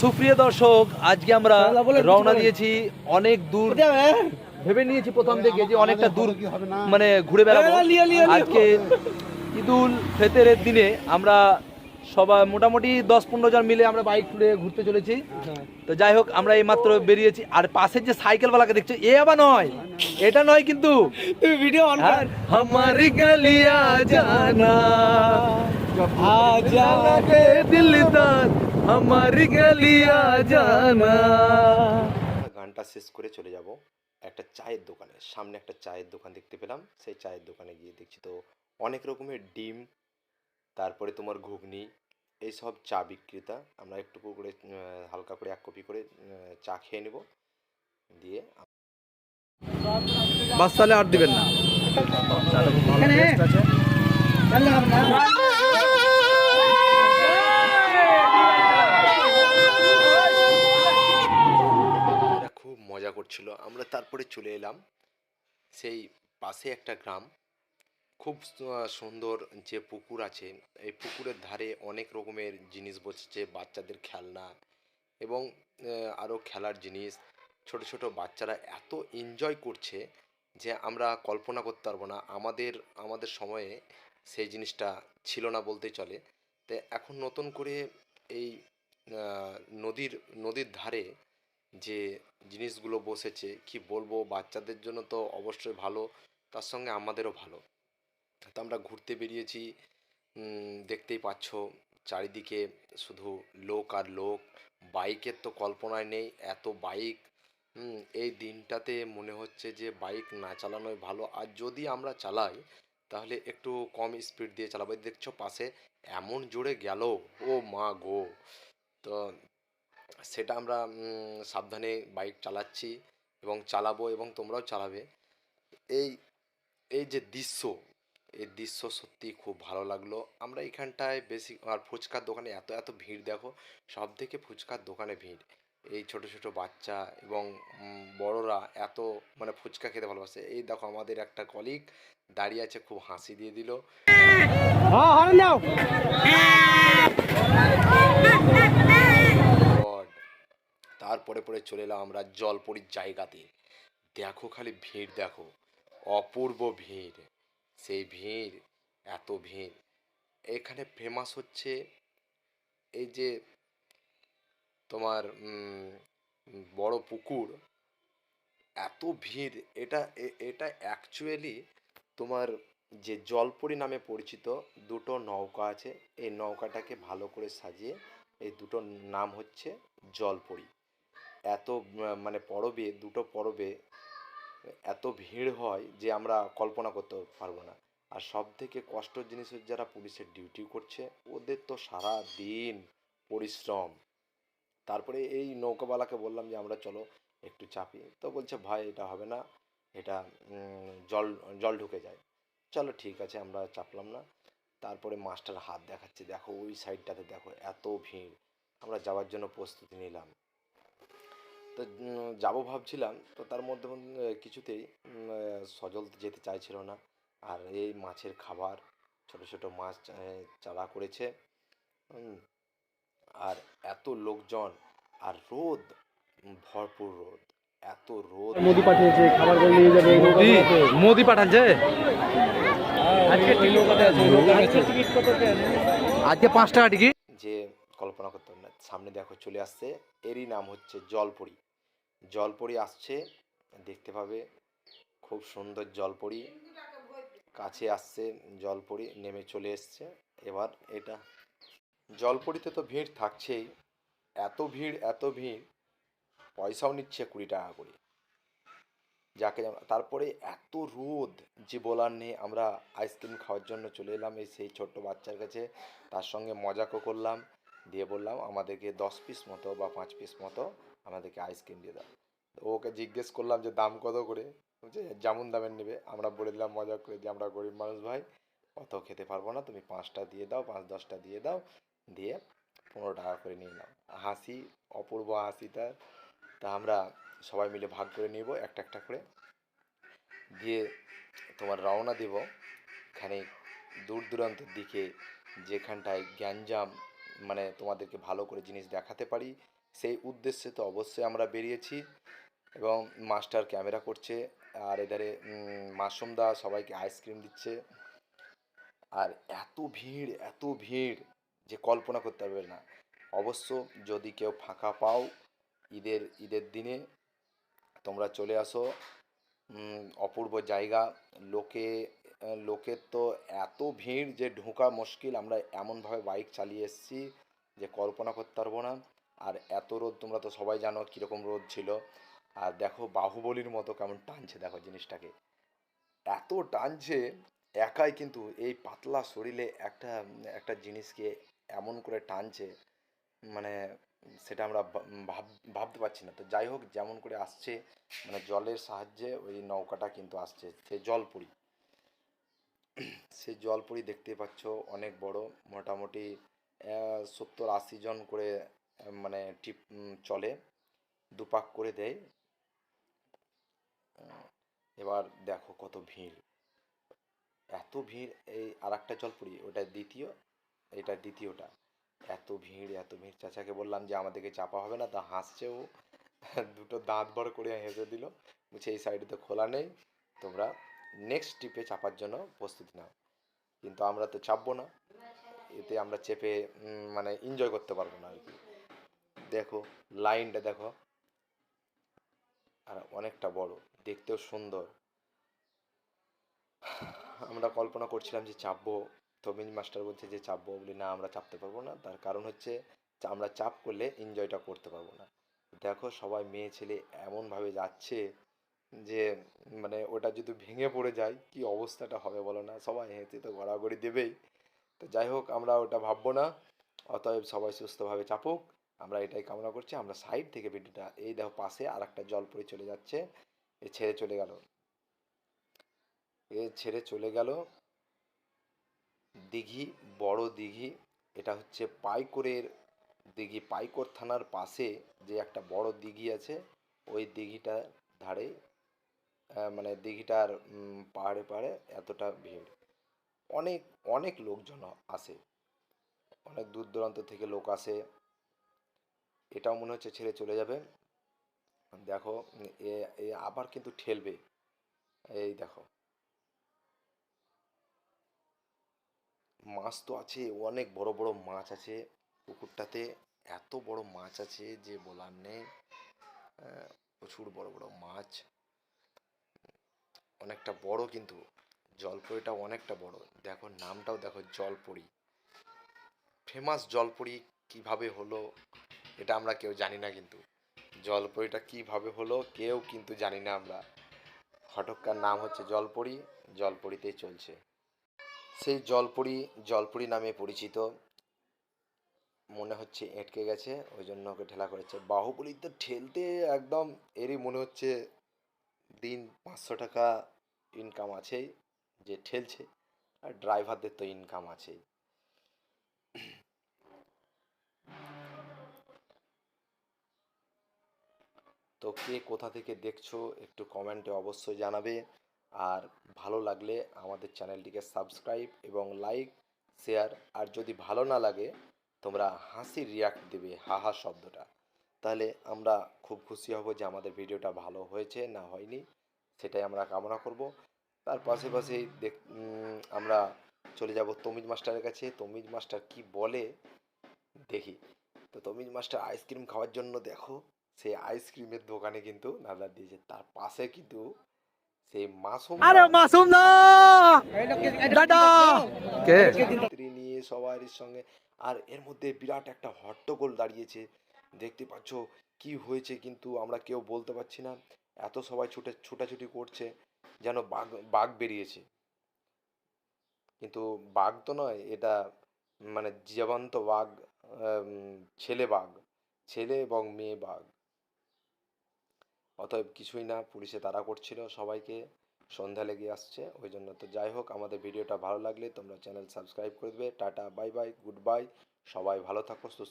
সুপ্রিয় দর্শক, আজকে আমরা রওনা দিয়েছি অনেক দূর। ভেবে নিয়েছি প্রথম থেকে যে অনেকটা দূর মানে ঘুরে বেড়াবো। আজকে ঈদুল ফিতরের দিনে আমরা সবাই মোটামুটি 10-15 জন মিলে আমরা বাইক টুরে ঘুরতে চলেছি। তো যাই হোক, আমরা এই মাত্র বেরিয়েছি। আর পাশের যে সাইকেলওয়ালাকে দেখছো, এ আবার নয়, এটা নয় কিন্তু ভিডিও অন কর। हमारी गलियां जाना आजा लगे दिलदार हमारी गलियां जाना। গানটা শেষ করে চলে যাব একটা চায়ের দোকানে। সামনে একটা চায়ের দোকান দেখতে পেলাম। সেই চায়ের দোকানে গিয়ে দেখছি তো অনেক রকমের ডিম, তারপরে তোমার ঘুগনি, এইসব চা বিক্রেতা। আমরা একটু করে হালকা করে 1 কপি করে চা খেয়ে নেব। দিয়ে বাস তাহলে আর দিবেন না। খুব মজা করছিল। আমরা তারপরে চলে এলাম সেই পাশে একটা গ্রাম, খুব সুন্দর যে পুকুর আছে। এই পুকুরের ধারে অনেক রকমের জিনিস বসেছে, বাচ্চাদের খেলনা এবং আরও খেলার জিনিস। ছোট ছোট বাচ্চারা এত এনজয় করছে যে আমরা কল্পনা করতে পারবো না। আমাদের সময়ে সেই জিনিসটা ছিল না বলতেই চলে। তো এখন নতুন করে এই নদীর নদীর ধারে যে জিনিসগুলো বসেছে, কি বলবো, বাচ্চাদের জন্য তো অবশ্যই ভালো, তার সঙ্গে আমাদেরও ভালো। তো আমরা ঘুরতে বেরিয়েছি। দেখতেই পাচ্ছ চারিদিকে শুধু লোক আর লোক। বাইকের তো কল্পনায় নেই, এত বাইক। এই দিনটাতে মনে হচ্ছে যে বাইক না চালানোই ভালো। আর যদি আমরা চালাই তাহলে একটু কম স্পিড দিয়ে চালাবো। এই দেখছো পাশে এমন জোরে গেল, ও মা গো! তো সেটা আমরা সাবধানে বাইক চালাচ্ছি এবং চালাবো, এবং তোমরাও চালাবে। এই এই যে দৃশ্য, এই দৃশ্য সত্যি খুব ভালো লাগলো। আমরা এখানটায় বেশি, আর ফুচকার দোকানে এত এত ভিড় দেখো, সব থেকে ফুচকার দোকানে ভিড়। এই ছোট ছোট বাচ্চা এবং বড়রা এত মানে ফুচকা খেতে ভালোবাসে। এই দেখো আমাদের একটা কলিগ দাঁড়িয়ে আছে, খুব হাসি দিয়ে দিল। তারপরে পরে চলে এলাম আমরা জলপরির জায়গাতে। দেখো খালি ভিড় দেখো, অপূর্ব ভিড়। সেই ভিড়, এত ভিড়। এখানে ফেমাস হচ্ছে এই যে তোমার বড় পুকুর, এত ভিড়। এটা অ্যাকচুয়ালি তোমার যে জলপরি নামে পরিচিত দুটো নৌকা আছে, এই নৌকাটাকে ভালো করে সাজিয়ে এই দুটোর নাম হচ্ছে জলপরি। এত মানে পরবে, দুটো পরবে এত ভিড় হয় যে আমরা কল্পনা করতে পারবো না। আর সব থেকে কষ্টের জিনিস হচ্ছে যারা পুলিশের ডিউটি করছে, ওদের তো সারা দিন পরিশ্রম। তারপরে এই নৌকাওয়ালাকে বললাম যে আমরা চলো একটু চাপি। তো বলছে ভাই এটা হবে না, এটা জল জল ঢুকে যায়। চলো ঠিক আছে, আমরা চাপলাম না। তারপরে মাস্টার হাত দেখাচ্ছে, দেখো ওই সাইডটাতে দেখো এত ভিড়। আমরা যাওয়ার জন্য প্রস্তুতি নিলাম। তো যাবো ভাবছিলাম, তো তার মধ্যে কিছুতেই সজল যেতে চাইছিল না। আর এই মাছের খাবার, ছোট ছোট মাছ চারা করেছে। আর এত লোকজন, আর রোদ, ভরপুর রোদ, এত রোদ। মোদি পাঠিয়েছে খাবারগুলো নিয়ে যাবে। মোদি পাঠাচ্ছে আজকে 5 টাকা টিকিট। যে কল্পনা করতে না, সামনে দেখো চলে আসছে, এরই নাম হচ্ছে জলপরি। জলপরি আসছে, দেখতে পাবে, খুব সুন্দর জলপরি। কাছে আসছে জলপরি, নেমে চলে এসছে। এবার এটা জলপরিতে তো ভিড় থাকছেই, এত ভিড় এত ভিড়, পয়সাও নিচ্ছে 20 টাকা করে, যাকে তারপরে এত রোদ যে বলার নেই। আমরা আইসক্রিম খাওয়ার জন্য চলে এলাম এই সেই ছোট্ট বাচ্চার কাছে, তার সঙ্গে মজাকও করলাম। দিয়ে বললাম আমাদেরকে 10 পিস মতো বা 5 পিস মতো আমাদেরকে আইসক্রিম দিয়ে দাও। ওকে জিজ্ঞেস করলাম যে দাম কত করে, যে যেমন দামের নেবে। আমরা বলে দিলাম মজা করে যে আমরা গরিব মানুষ ভাই, অত খেতে পারবো না, তুমি 5টা দিয়ে দাও, 5-10টা দিয়ে দাও। দিয়ে 15 টাকা করে নিয়ে নাও। হাসি, অপূর্ব হাসি তার। তা আমরা সবাই মিলে ভাগ করে নিব একটা একটা করে। দিয়ে তোমার রওনা দেব খানিক দূর দূরান্তের দিকে, যেখানটায় গ্যাঞ্জাম মানে তোমাদেরকে ভালো করে জিনিস দেখাতে পারি, সেই উদ্দেশ্যে তো অবশ্যই আমরা বেরিয়েছি। এবং মাস্টার ক্যামেরা করছে, আর এধারে মাসুমদা সবাইকে আইসক্রিম দিচ্ছে। আর এত ভিড় যে কল্পনা করতে পারবে না। অবশ্য যদি কেউ ফাঁকা পাও ঈদের দিনে তোমরা চলে আসো। অপূর্ব জায়গা। লোকে লোকের তো এত ভিড় যে ঢোকা মুশকিল। আমরা এমনভাবে বাইক চালিয়ে এসেছি যে কল্পনা করতে পারবো না। আর এত রোদ, তোমরা তো সবাই জানো কীরকম রোদ ছিল। আর দেখো বাহুবলীর মতো কেমন টানছে, দেখো জিনিসটাকে এত টানছে। একাই কিন্তু এই পাতলা শরীরে একটা একটা জিনিসকে এমন করে টানছে, মানে সেটা আমরা ভাবতে পারছি না। তো যাই হোক, যেমন করে আসছে, মানে জলের সাহায্যে ওই নৌকাটা কিন্তু আসছে, সে জলপুরি। সে জলপুরি দেখতে পাচ্ছ, অনেক বড়, মোটামুটি 70-80 জন করে মানে টিপ চলে, দুপাক করে দেয়। এবার দেখো কত ভিড়, এত ভিড়। এই আর একটা জলপুরি, ওটা দ্বিতীয়, এটা দ্বিতীয়টা। এত ভিড় চাচাকে বললাম যে আমাদেরকে চাপা হবে না, তা হাসছেও। দুটো দাঁত বার করে হেসে দিল, বলছে এই সাইডে তো খোলা নেই, তোমরা নেক্সট ট্রিপে চাপার জন্য প্রস্তুতি নাও। কিন্তু আমরা তো চাপবো না, এতে আমরা চেপে মানে এনজয় করতে পারবো না আর কি। দেখো লাইনটা দেখো, আর অনেকটা বড়, দেখতেও সুন্দর। আমরা কল্পনা করছিলাম যে চাপবো, তবিন মাস্টার বলছে যে চাপবো, বলি না আমরা চাপতে পারবো না। তার কারণ হচ্ছে আমরা চাপ করলে এনজয়টা করতে পারবো না। দেখো সবাই মেয়ে ছেলে এমনভাবে যাচ্ছে যে মানে ওটা যদি ভেঙে পড়ে যায় কি অবস্থাটা হবে বলো না, সবাই হেঁটে তো গড়াগড়ি দেবেই। তো যাই হোক, আমরা ওটা ভাববো না, অতএব সবাই সুস্থভাবে চাপুক, আমরা এটাই কামনা করছি। আমরা সাইড থেকে ভিডিওটা, এই দেখো পাশে আর একটা জলপরি চলে যাচ্ছে, এ ছেড়ে চলে গেল, এ ছেড়ে চলে গেল দিঘি, বড় দিঘি। এটা হচ্ছে পাইকরের দিঘি, পাইকর থানার পাশে যে একটা বড় দিঘি আছে, ওই দিঘিটার ধারে মানে দিঘিটার পাড়ে পাড়ে এতটা ভিড়, অনেক অনেক লোকজন আসে, অনেক দূর দূরান্ত থেকে লোক আসে। এটাও মনে হচ্ছে ছেড়ে চলে যাবে। দেখো এ এ আবার কিন্তু ঠেলবে, এই দেখো। মাছ তো আছে, অনেক বড় বড় মাছ আছে পুকুরটাতে, এত বড় মাছ আছে যে বলার নেই। প্রচুর বড় বড় মাছ, অনেকটা বড় কিন্তু জলপরিটা অনেকটা বড়। দেখো নামটাও দেখো, জলপরি, ফেমাস জলপরি। কিভাবে হলো এটা আমরা কেউ জানি না, কিন্তু জলপরিটা কিভাবে হলো কেউ কিন্তু জানি না আমরা। হঠৎকার নাম হচ্ছে জলপরি, জলপরিতেই চলছে। সেই জলপরি, জলপরি নামে পরিচিত। মনে হচ্ছে এঁটকে গেছে, ওই জন্য ওকে ঠেলা করেছে। বাহুবলী তো ঠেলতে একদম, এরই মনে হচ্ছে দিন 500 টাকা ইনকাম আছেই, যে ঠেলছে। আর ড্রাইভারদের তো ইনকাম আছেই। তো কে কোথা থেকে দেখছো একটু কমেন্টে অবশ্যই জানাবে। আর ভালো লাগলে আমাদের চ্যানেলটিকে সাবস্ক্রাইব এবং লাইক, শেয়ার। আর যদি ভালো না লাগে তোমরা হাসির রিয়াক্ট দেবে, হাহা শব্দটা, তাহলে আমরা খুব খুশি হব যে আমাদের ভিডিওটা ভালো হয়েছে না হয়নি, সেটাই আমরা কামনা করব। তার পাশাপাশি আমরা চলে যাব তমিজ মাস্টারের কাছে, তমিজ মাস্টার কি বলে দেখি। তো তমিজ মাস্টার আইসক্রিম খাওয়ার জন্য দেখো, সেই আইসক্রিমের দোকানে কিন্তু নাড়া দিয়েছে, তার পাশে কিন্তু সেই মাসুম আরে মাসুম দা টাটা কে স্ত্রী নিয়ে সবার সঙ্গে। আর এর মধ্যে বিরাট একটা হট্টগোল দাঁড়িয়েছে, দেখতে পাচ্ছ কি হয়েছে কিন্তু আমরা কেউ বলতে পারছি না। এত সবাই ছুটাছুটি করছে যেন বাঘ বাঘ বেরিয়েছে, কিন্তু বাঘ তো নয় এটা, মানে জীবন্ত বাঘ। ছেলে বাঘ, ছেলে এবং মেয়ে বাঘ। অতএব কিছুই না, পুলিশে তাড়া করছিল সবাইকে, সন্ধ্যা লেগে আসছে ওই জন্য। তো যাই হোক, আমাদের ভিডিওটা ভালো লাগলে তোমরা চ্যানেল সাবস্ক্রাইব করে দেবে। Tata, bye bye, good bye, সবাই ভালো থাকো, সুস্থ